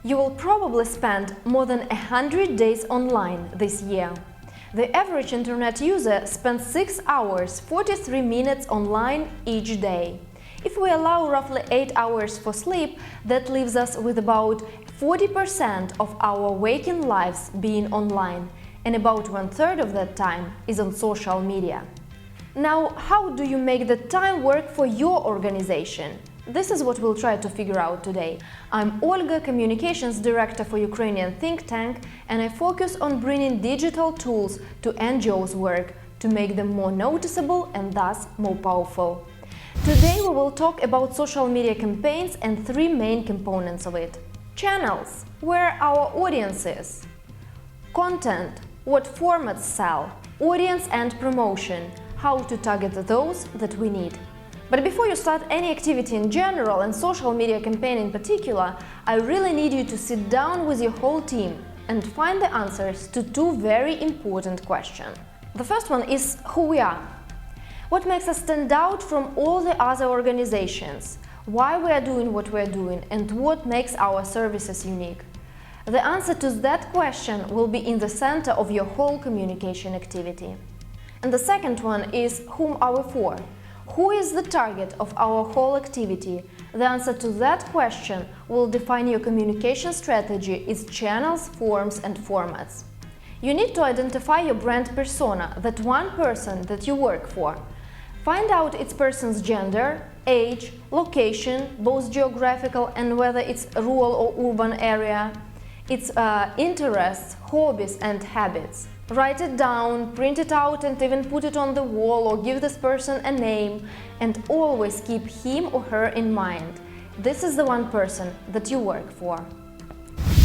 You will probably spend more than 100 days online this year. The average internet user spends 6 hours 43 minutes online each day. If we allow roughly 8 hours for sleep, that leaves us with about 40% of our waking lives being online, and about 1/3 of that time is on social media. Now, how do you make the time work for your organization? This is what we'll try to figure out today. I'm Olga, Communications Director for Ukrainian think tank, and I focus on bringing digital tools to NGOs' work to make them more noticeable and thus more powerful. Today we will talk about social media campaigns and 3 main components of it. Channels, where our audience is. Content, what formats sell. Audience and promotion, how to target those that we need. But before you start any activity in general and social media campaign in particular, I really need you to sit down with your whole team and find the answers to 2 very important questions. The first one is who we are. What makes us stand out from all the other organizations? Why we are doing what we are doing and what makes our services unique? The answer to that question will be in the center of your whole communication activity. And the second one is whom are we for? Who is the target of our whole activity? The answer to that question will define your communication strategy, its channels, forms and formats. You need to identify your brand persona, that one person that you work for. Find out its person's gender, age, location, both geographical and whether it's rural or urban area, its interests, hobbies and habits. Write it down, print it out and even put it on the wall or give this person a name, and always keep him or her in mind. This is the one person that you work for.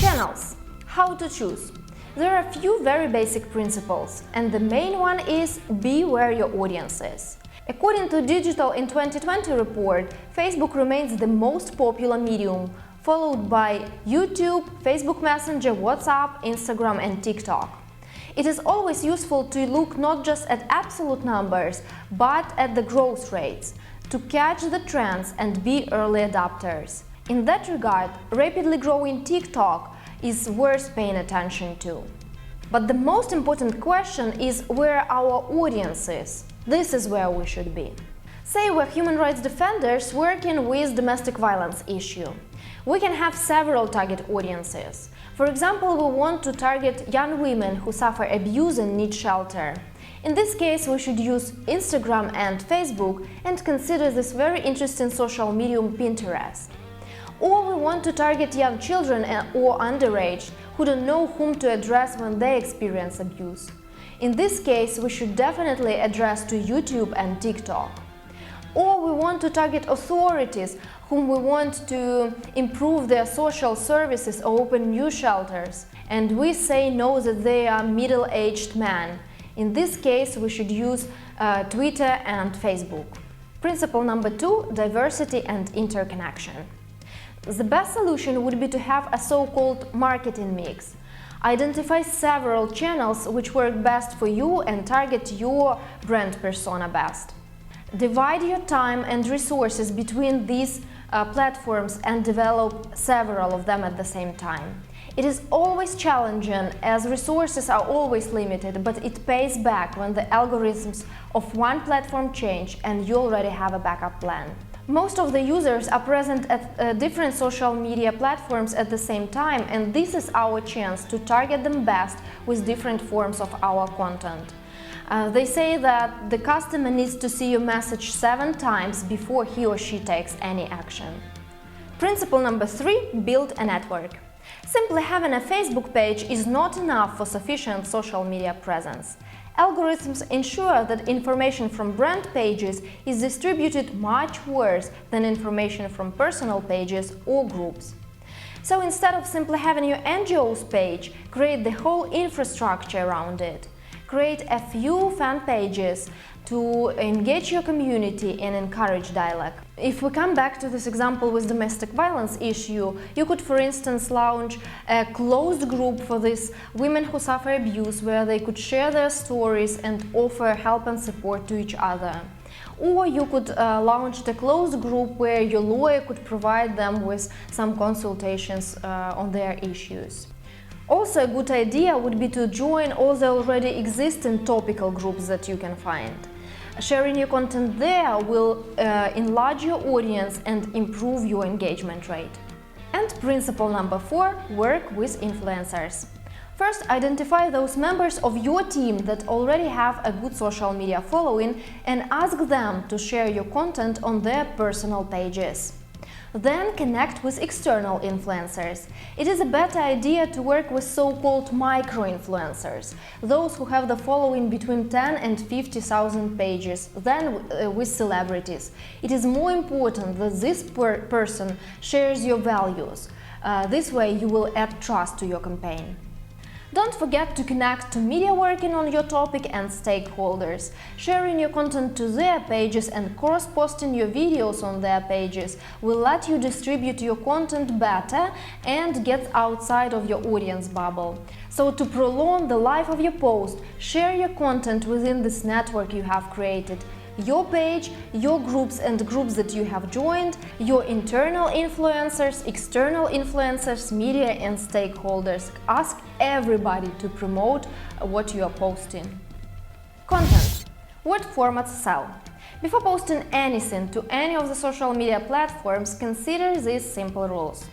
Channels. How to choose. There are a few very basic principles, and the main one is be where your audience is. According to Digital in 2020 report, Facebook remains the most popular medium, followed by YouTube, Facebook Messenger, WhatsApp, Instagram and TikTok. It is always useful to look not just at absolute numbers, but at the growth rates, to catch the trends and be early adopters. In that regard, rapidly growing TikTok is worth paying attention to. But the most important question is where our audience is. This is where we should be. Say we're human rights defenders working with domestic violence issue. We can have several target audiences. For example, we want to target young women who suffer abuse and need shelter. In this case, we should use Instagram and Facebook and consider this very interesting social medium Pinterest. Or we want to target young children or underage who don't know whom to address when they experience abuse. In this case, we should definitely address to YouTube and TikTok. Or we want to target authorities whom we want to improve their social services or open new shelters, and we say no that they are middle-aged men. In this case, we should use Twitter and Facebook. Principle number 2, diversity and interconnection. The best solution would be to have a so-called marketing mix. Identify several channels which work best for you and target your brand persona best. Divide your time and resources between these platforms and develop several of them at the same time. It is always challenging as resources are always limited, but it pays back when the algorithms of one platform change and you already have a backup plan. Most of the users are present at different social media platforms at the same time, and this is our chance to target them best with different forms of our content. They say that the customer needs to see your message 7 times before he or she takes any action. Principle number 3, build a network. Simply having a Facebook page is not enough for sufficient social media presence. Algorithms ensure that information from brand pages is distributed much worse than information from personal pages or groups. So instead of simply having your NGO's page, create the whole infrastructure around it. Create a few fan pages to engage your community and encourage dialogue. If we come back to this example with domestic violence issue, you could, for instance, launch a closed group for these women who suffer abuse, where they could share their stories and offer help and support to each other. Or you could launch a closed group where your lawyer could provide them with some consultations on their issues. Also, a good idea would be to join all the already existing topical groups that you can find. Sharing your content there will enlarge your audience and improve your engagement rate. And principle number 4, work with influencers. First, identify those members of your team that already have a good social media following and ask them to share your content on their personal pages. Then connect with external influencers. It is a better idea to work with so-called micro-influencers, those who have the following between 10 and 50,000 pages, than with celebrities. It is more important that this person shares your values. This way you will add trust to your campaign. Don't forget to connect to media working on your topic and stakeholders. Sharing your content to their pages and cross-posting your videos on their pages will let you distribute your content better and get outside of your audience bubble. So to prolong the life of your post, share your content within this network you have created. Your page, your groups and groups that you have joined, your internal influencers, external influencers, media and stakeholders. Ask everybody to promote what you are posting. Content. What formats sell? Before posting anything to any of the social media platforms, consider these simple rules.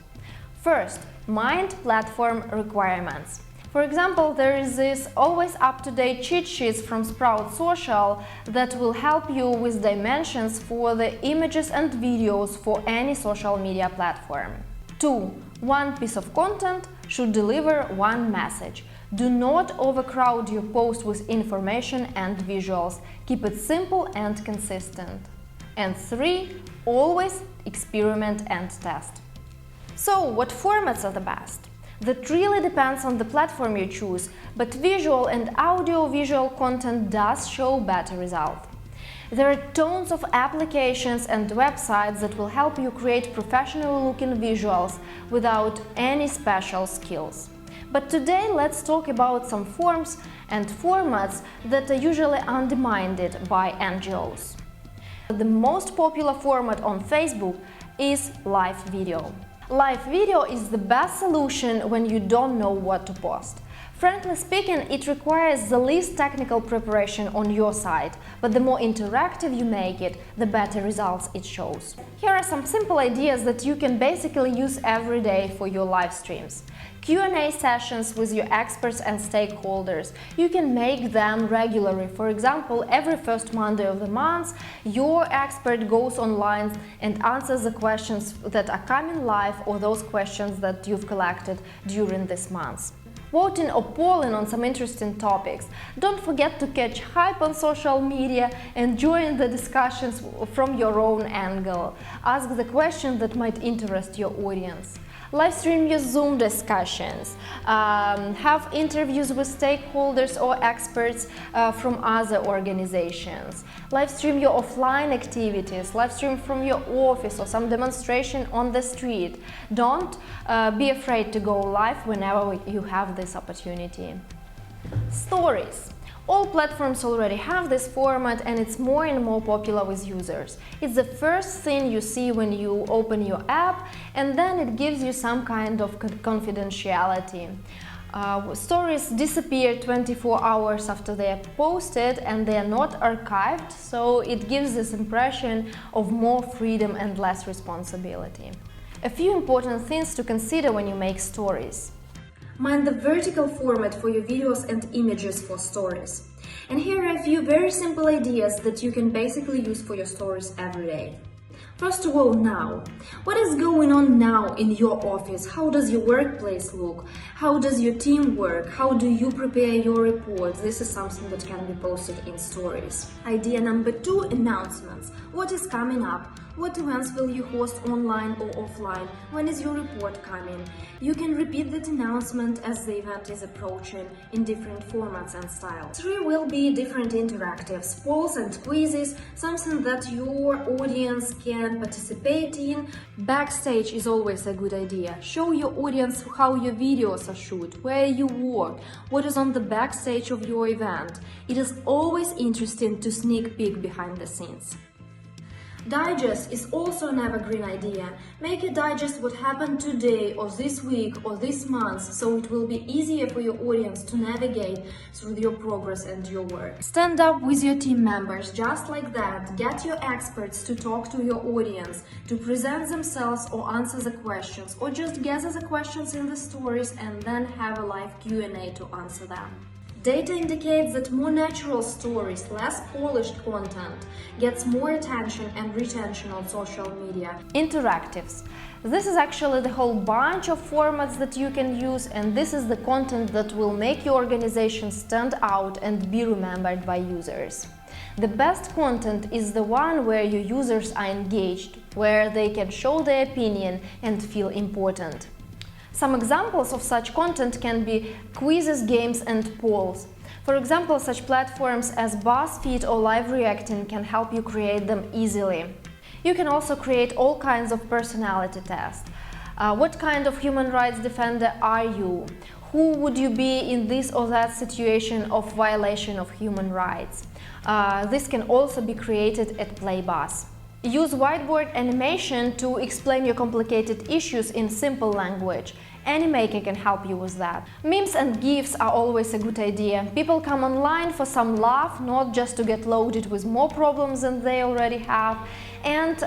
First, mind platform requirements. For example, there is this always up-to-date cheat sheets from Sprout Social that will help you with dimensions for the images and videos for any social media platform. 2. One piece of content should deliver one message. Do not overcrowd your post with information and visuals. Keep it simple and consistent. And 3. Always experiment and test. So, what formats are the best? That really depends on the platform you choose, but visual and audio-visual content does show better results. There are tons of applications and websites that will help you create professional-looking visuals without any special skills. But today let's talk about some forms and formats that are usually undermined by NGOs. The most popular format on Facebook is live video. Live video is the best solution when you don't know what to post. Frankly speaking, it requires the least technical preparation on your side, but the more interactive you make it, the better results it shows. Here are some simple ideas that you can basically use every day for your live streams. Q&A sessions with your experts and stakeholders. You can make them regularly. For example, every first Monday of the month, your expert goes online and answers the questions that are coming live or those questions that you've collected during this month. Voting or polling on some interesting topics. Don't forget to catch hype on social media and join the discussions from your own angle. Ask the questions that might interest your audience. Live stream your Zoom discussions, have interviews with stakeholders or experts from other organizations. Live stream your offline activities, live stream from your office or some demonstration on the street. Don't be afraid to go live whenever you have this opportunity. Stories. All platforms already have this format and it's more and more popular with users. It's the first thing you see when you open your app, and then it gives you some kind of confidentiality. Stories disappear 24 hours after they are posted and they are not archived, so it gives this impression of more freedom and less responsibility. A few important things to consider when you make stories. Mind the vertical format for your videos and images for stories. And here are a few very simple ideas that you can basically use for your stories every day. First of all, now. What is going on now in your office? How does your workplace look? How does your team work? How do you prepare your reports? This is something that can be posted in stories. Idea number 2, announcements. What is coming up? What events will you host online or offline? When is your report coming? You can repeat that announcement as the event is approaching in different formats and styles. 3 will be different interactives, polls and quizzes, something that your audience can can participate in. Backstage is always a good idea. Show your audience how your videos are shot, where you work, what is on the backstage of your event. It is always interesting to sneak peek behind the scenes. Digest is also an evergreen idea. Make a digest what happened today or this week or this month, so it will be easier for your audience to navigate through your progress and your work. Stand up with your team members just like that. Get your experts to talk to your audience, to present themselves or answer the questions, or just gather the questions in the stories and then have a live Q&A to answer them. Data indicates that more natural stories, less polished content, gets more attention and retention on social media. Interactives. This is actually the whole bunch of formats that you can use, and this is the content that will make your organization stand out and be remembered by users. The best content is the one where your users are engaged, where they can show their opinion and feel important. Some examples of such content can be quizzes, games, and polls. For example, such platforms as BuzzFeed or Live Reacting can help you create them easily. You can also create all kinds of personality tests. What kind of human rights defender are you? Who would you be in this or that situation of violation of human rights? This can also be created at PlayBuzz. Use whiteboard animation to explain your complicated issues in simple language. Animaker can help you with that. Memes and GIFs are always a good idea. People come online for some laugh, not just to get loaded with more problems than they already have. And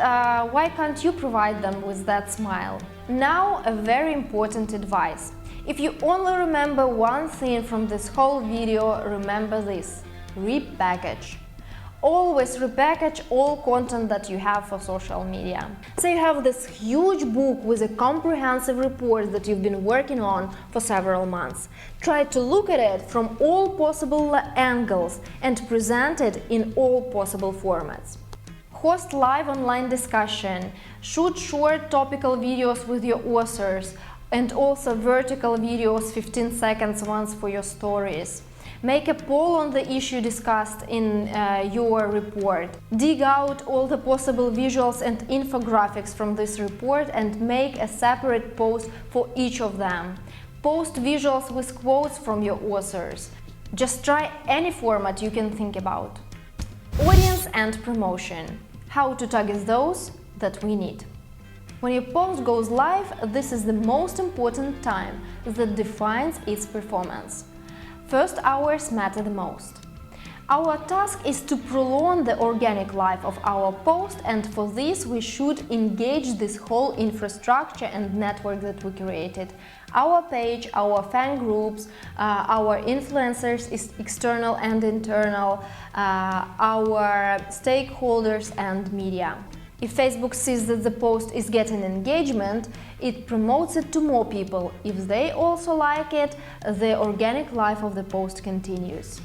why can't you provide them with that smile? Now, a very important advice. If you only remember one thing from this whole video, remember this: repackage. Always repackage all content that you have for social media. Say you have this huge book with a comprehensive report that you've been working on for several months. Try to look at it from all possible angles and present it in all possible formats. Host live online discussion, shoot short topical videos with your authors, and also vertical videos, 15 seconds ones for your stories. Make a poll on the issue discussed in your report. Dig out all the possible visuals and infographics from this report and make a separate post for each of them. Post visuals with quotes from your authors. Just try any format you can think about. Audience and promotion. How to target those that we need. When your post goes live, this is the most important time that defines its performance. First hours matter the most. Our task is to prolong the organic life of our post, and for this we should engage this whole infrastructure and network that we created. Our page, our fan groups, our influencers, external and internal, our stakeholders and media. If Facebook sees that the post is getting engagement, it promotes it to more people. If they also like it, the organic life of the post continues.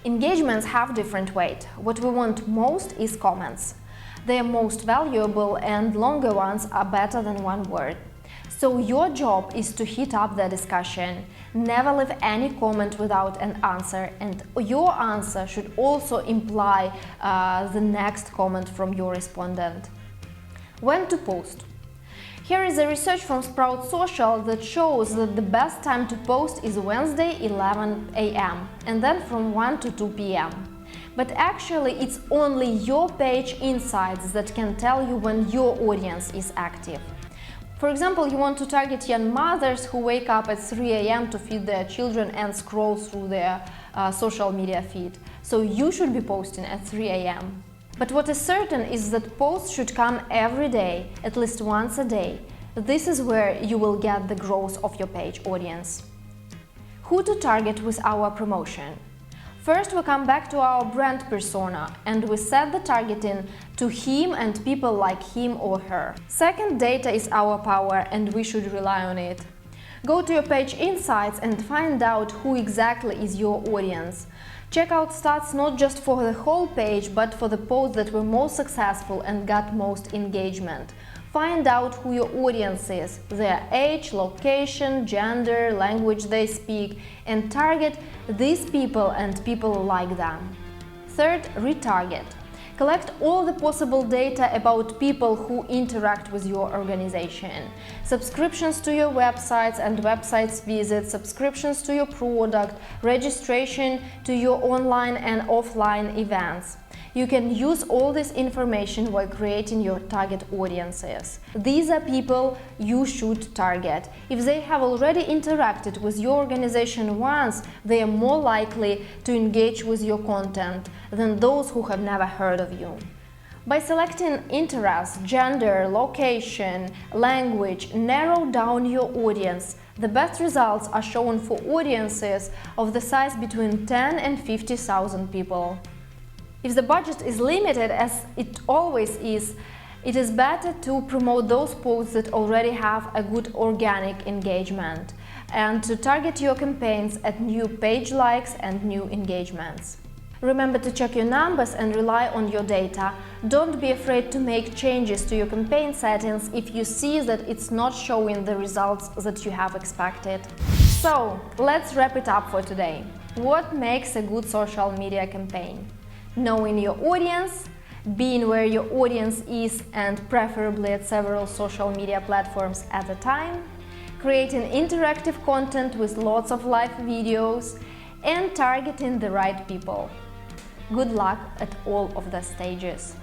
Engagements have different weight. What we want most is comments. They are most valuable and longer ones are better than one word. So your job is to heat up the discussion. Never leave any comment without an answer, and your answer should also imply the next comment from your respondent. When to post? Here is a research from Sprout Social that shows that the best time to post is Wednesday 11 a.m. and then from 1 to 2 p.m. But actually it's only your page insights that can tell you when your audience is active. For example, you want to target young mothers who wake up at 3 a.m. to feed their children and scroll through their social media feed. So you should be posting at 3 a.m. But what is certain is that posts should come every day, at least once a day. This is where you will get the growth of your page audience. Who to target with our promotion? First, we come back to our brand persona and we set the targeting to him and people like him or her. Second, data is our power and we should rely on it. Go to your page insights and find out who exactly is your audience. Check out stats not just for the whole page, but for the posts that were most successful and got most engagement. Find out who your audience is, their age, location, gender, language they speak, and target these people and people like them. Third, retarget. Collect all the possible data about people who interact with your organization. Subscriptions to your websites and websites visits, subscriptions to your product, registration to your online and offline events. You can use all this information while creating your target audiences. These are people you should target. If they have already interacted with your organization once, they are more likely to engage with your content than those who have never heard of you. By selecting interests, gender, location, language, narrow down your audience. The best results are shown for audiences of the size between 10 and 50,000 people. If the budget is limited, as it always is, it is better to promote those posts that already have a good organic engagement and to target your campaigns at new page likes and new engagements. Remember to check your numbers and rely on your data. Don't be afraid to make changes to your campaign settings if you see that it's not showing the results that you have expected. So, let's wrap it up for today. What makes a good social media campaign? Knowing your audience, being where your audience is and preferably at several social media platforms at a time, creating interactive content with lots of live videos, and targeting the right people. Good luck at all of the stages.